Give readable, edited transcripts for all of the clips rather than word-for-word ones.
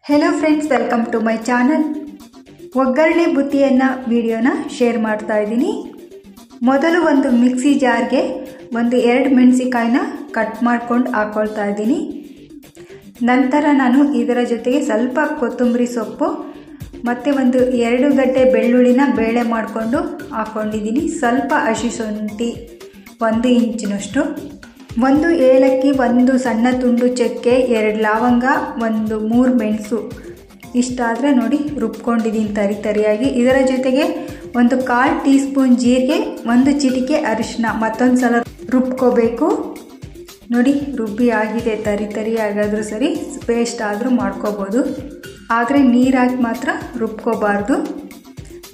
Hello friends, welcome to my channel. ಒಗ್ಗರಣೆ ಬುತ್ತಿಯನ್ನು ವಿಡಿಯೋನ ಶೇರ್ ಮಾಡ್ತಾ ಇದ್ದೀನಿ. ಮೊದಲು ಒಂದು ಮಿಕ್ಸಿ ಜಾರ್ಗೆ ಒಂದು 2 ಮೆಣಸಿನಕಾಯಿನ ಕಟ್ ಮಾಡ್ಕೊಂಡು ಹಾಕ್ಕೊಳ್ತಾ ಇದ್ದೀನಿ. ನಂತರ ನಾನು ಇದರ ಜೊತೆಗೆ ಸ್ವಲ್ಪ ಕೊತ್ತಂಬರಿ ಸೊಪ್ಪು ಮತ್ತು ಒಂದು 2 ಗಡ್ಡೆ ಬೆಳ್ಳುಳ್ಳಿನ ಬೇಳೆ ಮಾಡಿಕೊಂಡು ಹಾಕ್ಕೊಂಡಿದ್ದೀನಿ. ಸ್ವಲ್ಪ ಹಸಿ ಶುಂಠಿ 1 ಇಂಚಿನಷ್ಟು, 1 ಏಲಕ್ಕಿ, 1 ಸಣ್ಣ ತುಂಡು ಚಕ್ಕೆ, 2 ಲವಂಗ, 3 ಮೆಣಸು. ಇಷ್ಟಾದರೆ ನೋಡಿ ರುಬ್ಕೊಂಡಿದ್ದೀನಿ ತರಿಯಾಗಿ. ಇದರ ಜೊತೆಗೆ ಒಂದು 1/4 ಟೀ ಸ್ಪೂನ್ ಜೀರಿಗೆ, 1 ಚಿಟಿಕೆ ಅರಿಶಿನ ಮತ್ತೊಂದು ಸಲ ರುಬ್ಕೋಬೇಕು. ನೋಡಿ ರುಬ್ಬಿ ಆಗಿದೆ, ತರಿಯಾಗಾದರೂ ಸರಿ, ಪೇಸ್ಟ್ ಆದರೂ ಮಾಡ್ಕೋಬೋದು. ಆದರೆ ನೀರಾಕಿ ಮಾತ್ರ ರುಬ್ಕೋಬಾರ್ದು.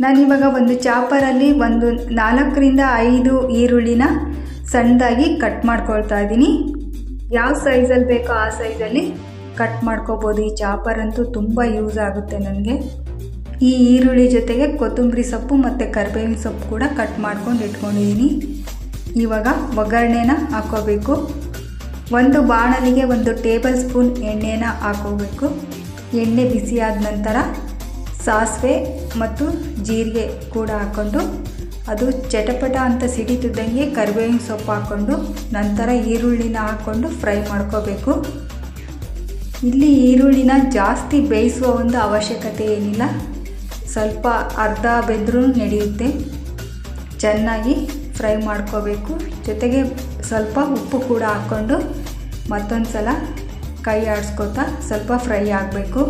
ನಾನಿವಾಗ ಒಂದು ಚಾಪರಲ್ಲಿ ಒಂದು 4ರಿಂದ 5 ಈರುಳ್ಳಿನ ಸಣ್ಣದಾಗಿ ಕಟ್ ಮಾಡ್ಕೊಳ್ತಾ ಇದ್ದೀನಿ. ಯಾವ ಸೈಜಲ್ಲಿ ಬೇಕೋ ಆ ಸೈಜಲ್ಲಿ ಕಟ್ ಮಾಡ್ಕೋಬೋದು. ಈ ಚಾಪರ್ ಅಂತೂ ತುಂಬ ಯೂಸ್ ಆಗುತ್ತೆ ನನಗೆ. ಈ ಈರುಳ್ಳಿ ಜೊತೆಗೆ ಕೊತ್ತಂಬರಿ ಸೊಪ್ಪು ಮತ್ತು ಕರಿಬೇವಿನ ಸೊಪ್ಪು ಕೂಡ ಕಟ್ ಮಾಡ್ಕೊಂಡು ಇಟ್ಕೊಂಡಿದ್ದೀನಿ. ಇವಾಗ ಒಗ್ಗರಣೆನ ಹಾಕೋಬೇಕು. ಒಂದು ಬಾಣಲಿಗೆ 1 ಟೇಬಲ್ ಸ್ಪೂನ್ ಎಣ್ಣೆನ ಹಾಕೋಬೇಕು. ಎಣ್ಣೆ ಬಿಸಿ ಆದ ನಂತರ ಸಾಸಿವೆ ಮತ್ತು ಜೀರಿಗೆ ಕೂಡ ಹಾಕ್ಕೊಂಡು ಅದು ಚಟಪಟ ಅಂತ ಸಿಡಿತಿದ್ದಂಗೆ ಕರಿಬೇವಿನ ಸೊಪ್ಪು ಹಾಕ್ಕೊಂಡು ನಂತರ ಈರುಳ್ಳಿನ ಹಾಕ್ಕೊಂಡು ಫ್ರೈ ಮಾಡ್ಕೋಬೇಕು. ಇಲ್ಲಿ ಈರುಳ್ಳಿನ ಜಾಸ್ತಿ ಬೇಯಿಸುವ ಒಂದು ಅವಶ್ಯಕತೆ ಏನಿಲ್ಲ, ಸ್ವಲ್ಪ ಅರ್ಧ ಬೆಂದರೂ ನಡೆಯುತ್ತೆ. ಚೆನ್ನಾಗಿ ಫ್ರೈ ಮಾಡ್ಕೋಬೇಕು. ಜೊತೆಗೆ ಸ್ವಲ್ಪ ಉಪ್ಪು ಕೂಡ ಹಾಕ್ಕೊಂಡು ಮತ್ತೊಂದು ಸಲ ಕೈ ಆಡಿಸ್ಕೊತಾ ಸ್ವಲ್ಪ ಫ್ರೈ ಆಗಬೇಕು.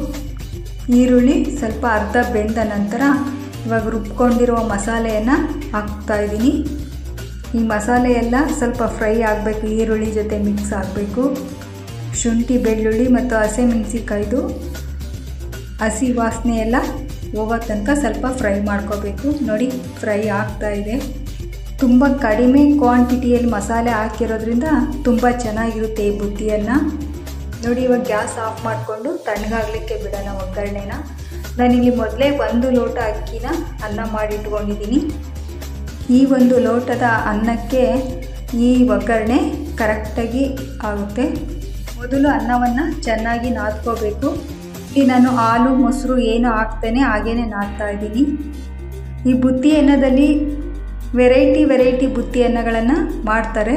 ಈರುಳ್ಳಿ ಸ್ವಲ್ಪ ಅರ್ಧ ಬೆಂದ ನಂತರ ಇವಾಗ ರುಬ್ಕೊಂಡಿರುವ ಮಸಾಲೆಯನ್ನು ಹಾಕ್ತಾಯಿದ್ದೀನಿ. ಈ ಮಸಾಲೆ ಎಲ್ಲ ಸ್ವಲ್ಪ ಫ್ರೈ ಆಗಬೇಕು, ಈರುಳ್ಳಿ ಜೊತೆ ಮಿಕ್ಸ್ ಆಗಬೇಕು. ಶುಂಠಿ, ಬೆಳ್ಳುಳ್ಳಿ ಮತ್ತು ಹಸಿಮೆಣಸಿಕಾಯ್ದು ಹಸಿ ವಾಸನೆ ಎಲ್ಲ ಹೋಗೋ ತನಕ ಸ್ವಲ್ಪ ಫ್ರೈ ಮಾಡ್ಕೋಬೇಕು. ನೋಡಿ ಫ್ರೈ ಆಗ್ತಾಯಿದೆ. ತುಂಬ ಕಡಿಮೆ ಕ್ವಾಂಟಿಟಿಯಲ್ಲಿ ಮಸಾಲೆ ಹಾಕಿರೋದ್ರಿಂದ ತುಂಬ ಚೆನ್ನಾಗಿರುತ್ತೆ ಈ ಬುತ್ತಿಯನ್ನು. ನೋಡಿ ಇವಾಗ ಗ್ಯಾಸ್ ಆಫ್ ಮಾಡಿಕೊಂಡು ತಣ್ಣಗಾಗಲಿಕ್ಕೆ ಬಿಡೋಣ ಒಗ್ಗರಣೆನ. ನಾನಿಲ್ಲಿ ಮೊದಲೇ 1 ಲೋಟ ಅಕ್ಕಿನ ಅನ್ನ ಮಾಡಿಟ್ಕೊಂಡಿದ್ದೀನಿ. ಈ 1 ಲೋಟದ ಅನ್ನಕ್ಕೆ ಈ ಒಗ್ಗರಣೆ ಕರೆಕ್ಟಾಗಿ ಆಗುತ್ತೆ. ಮೊದಲು ಅನ್ನವನ್ನು ಚೆನ್ನಾಗಿ ನಾದ್ಕೋಬೇಕು. ಇಲ್ಲಿ ನಾನು ಹಾಲು ಮೊಸರು ಏನು ಹಾಕ್ತೇನೆ ಹಾಗೇ ನಾದ್ತಾ ಇದ್ದೀನಿ. ಈ ಬುತ್ತಿ ಅನ್ನದಲ್ಲಿ ವೆರೈಟಿ ಬುತ್ತಿ ಅನ್ನಗಳನ್ನು ಮಾಡ್ತಾರೆ.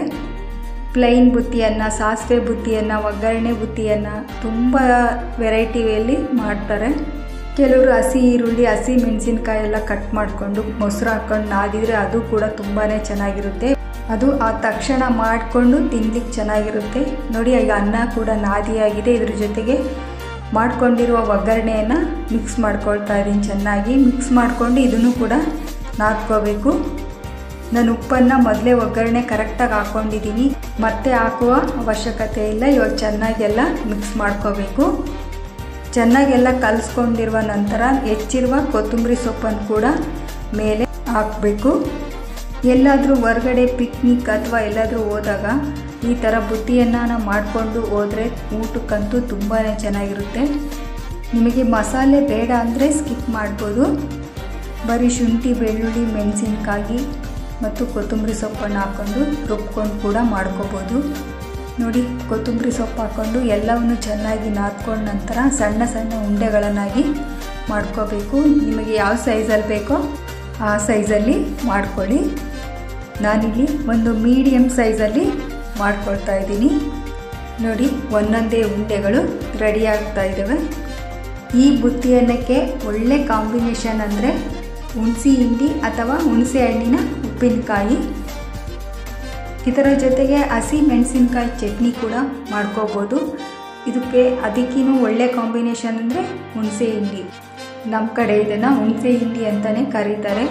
ಪ್ಲೈನ್ ಬುತ್ತಿಯನ್ನ, ಸಾಸಿವೆ ಬುತ್ತಿಯನ್ನ, ಒಗ್ಗರಣೆ ಬುತ್ತಿಯನ್ನ, ತುಂಬ ವೆರೈಟಿಯಲ್ಲಿ ಮಾಡ್ತಾರೆ. ಕೆಲವರು ಹಸಿ ಈರುಳ್ಳಿ, ಹಸಿ ಮೆಣಸಿನ್ಕಾಯಿ ಎಲ್ಲ ಕಟ್ ಮಾಡಿಕೊಂಡು ಮೊಸರು ಹಾಕ್ಕೊಂಡು ನಾದಿದರೆ ಅದು ಕೂಡ ತುಂಬಾ ಚೆನ್ನಾಗಿರುತ್ತೆ. ಅದು ಆ ತಕ್ಷಣ ಮಾಡಿಕೊಂಡು ತಿನ್ಲಿಕ್ಕೆ ಚೆನ್ನಾಗಿರುತ್ತೆ. ನೋಡಿ ಈಗ ಅನ್ನ ಕೂಡ ನಾದಿಯಾಗಿದೆ. ಇದ್ರ ಜೊತೆಗೆ ಮಾಡ್ಕೊಂಡಿರುವ ಒಗ್ಗರಣೆಯನ್ನು ಮಿಕ್ಸ್ ಮಾಡ್ಕೊಳ್ತಾ ಇದ್ದೀನಿ. ಚೆನ್ನಾಗಿ ಮಿಕ್ಸ್ ಮಾಡಿಕೊಂಡು ಇದನ್ನು ಕೂಡ ನಾದ್ಕೋಬೇಕು. ನಾನು ಉಪ್ಪನ್ನು ಮೊದಲೇ ಒಗ್ಗರಣೆ ಕರೆಕ್ಟಾಗಿ ಹಾಕ್ಕೊಂಡಿದ್ದೀನಿ, ಮತ್ತೆ ಹಾಕುವ ಅವಶ್ಯಕತೆ ಇಲ್ಲ. ಇವಾಗ ಚೆನ್ನಾಗೆಲ್ಲ ಮಿಕ್ಸ್ ಮಾಡ್ಕೋಬೇಕು. ಚೆನ್ನಾಗೆಲ್ಲ ಕಲಿಸ್ಕೊಂಡಿರುವ ನಂತರ ಹೆಚ್ಚಿರುವ ಕೊತ್ತಂಬರಿ ಸೊಪ್ಪನ್ನು ಕೂಡ ಮೇಲೆ ಹಾಕಬೇಕು. ಎಲ್ಲಾದರೂ ಹೊರಗಡೆ ಪಿಕ್ನಿಕ್ ಅಥವಾ ಎಲ್ಲಾದರೂ ಹೋದಾಗ ಈ ಥರ ಬುತ್ತಿಯನ್ನು ಮಾಡಿಕೊಂಡು ಹೋದರೆ ಊಟಕ್ಕಂತೂ ತುಂಬಾ ಚೆನ್ನಾಗಿರುತ್ತೆ. ನಿಮಗೆ ಮಸಾಲೆ ಬೇಡ ಅಂದರೆ ಸ್ಕಿಪ್ ಮಾಡ್ಬೋದು. ಬರೀ ಶುಂಠಿ, ಬೆಳ್ಳುಳ್ಳಿ, ಮೆಣಸಿನಕಾಯಿ ಮತ್ತು ಕೊತ್ತಂಬರಿ ಸೊಪ್ಪನ್ನು ಹಾಕ್ಕೊಂಡು ರುಬ್ಕೊಂಡು ಕೂಡ ಮಾಡ್ಕೋಬೋದು. ನೋಡಿ ಕೊತ್ತಂಬರಿ ಸೊಪ್ಪು ಹಾಕ್ಕೊಂಡು ಎಲ್ಲವನ್ನು ಚೆನ್ನಾಗಿ ನಾದ್ಕೊಂಡ ನಂತರ ಸಣ್ಣ ಉಂಡೆಗಳನ್ನಾಗಿ ಮಾಡ್ಕೋಬೇಕು. ನಿಮಗೆ ಯಾವ ಸೈಜಲ್ಲಿ ಬೇಕೋ ಆ ಸೈಜಲ್ಲಿ ಮಾಡ್ಕೊಳ್ಳಿ. ನಾನಿಲ್ಲಿ ಒಂದು ಮೀಡಿಯಮ್ ಸೈಜಲ್ಲಿ ಮಾಡ್ಕೊಳ್ತಾ ಇದ್ದೀನಿ. ನೋಡಿ ಒಂದೊಂದೇ ಉಂಡೆಗಳು ರೆಡಿ ಆಗ್ತಾ ಇದ್ದಾವೆ. ಈ ಬುತ್ತಿ ಅನ್ನಕ್ಕೆ ಒಳ್ಳೆ ಕಾಂಬಿನೇಷನ್ ಅಂದರೆ ಹುಣಸೆ ಹಿಂಡಿ ಅಥವಾ ಹುಣಸೆ ಹಣ್ಣಿನ ಉಪ್ಪಿನಕಾಯಿ. ಇದರ ಜೊತೆಗೆ ಹಸಿ ಮೆಣಸಿನಕಾಯಿ ಚಟ್ನಿ ಕೂಡ ಮಾಡ್ಕೋಬೋದು. ಅದಕ್ಕಿನ್ನೂ ಒಳ್ಳೆ ಕಾಂಬಿನೇಷನ್ ಅಂದರೆ ಹುಣಸೆ ಹಿಂಡಿ. ನಮ್ಮ ಕಡೆ ಇದನ್ನು ಹುಣಸೆ ಹಿಂಡಿ ಅಂತಲೇ ಕರೀತಾರೆ.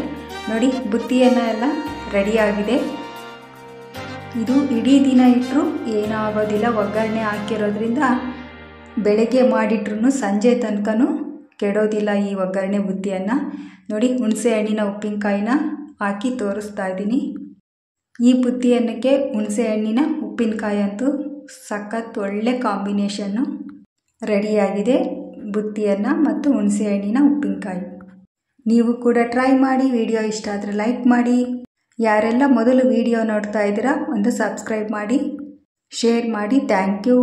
ನೋಡಿ ಬುತ್ತಿಯನ್ನು ಎಲ್ಲ ರೆಡಿಯಾಗಿದೆ. ಇದು ಇಡೀ ದಿನ ಇಟ್ಟರೂ ಏನೂ ಆಗೋದಿಲ್ಲ. ಒಗ್ಗರಣೆ ಹಾಕಿರೋದ್ರಿಂದ ಬೆಳಗ್ಗೆ ಮಾಡಿಟ್ರೂ ಸಂಜೆ ತನಕನೂ ಕೆಡೋದಿಲ್ಲ ಈ ಒಗ್ಗರಣೆ ಬುತ್ತಿಯನ್ನು. ನೋಡಿ ಹುಣಸೆ ಹಣ್ಣಿನ ಉಪ್ಪಿನಕಾಯಿನ ಹಾಕಿ ತೋರಿಸ್ತಾ ಇದ್ದೀನಿ. ಈ ಬುತ್ತಿ ಅನ್ನಕ್ಕೆ ಹುಣಸೆ ಹಣ್ಣಿನ ಉಪ್ಪಿನಕಾಯಿ ಅಂತೂ ಸಖತ್ ಒಳ್ಳೆ ಕಾಂಬಿನೇಷನ್ನು. ರೆಡಿಯಾಗಿದೆ ಬುತ್ತಿಯನ್ನು ಮತ್ತು ಹುಣಸೆ ಹಣ್ಣಿನ ಉಪ್ಪಿನಕಾಯಿ. ನೀವು ಕೂಡ ಟ್ರೈ ಮಾಡಿ. ವಿಡಿಯೋ ಇಷ್ಟ ಆದರೆ ಲೈಕ್ ಮಾಡಿ. ಯಾರೆಲ್ಲ ಮೊದಲು ವಿಡಿಯೋ ನೋಡ್ತಾ ಇದ್ದೀರಾ ಒಂದು ಸಬ್ಸ್ಕ್ರೈಬ್ ಮಾಡಿ, ಶೇರ್ ಮಾಡಿ. Thank you.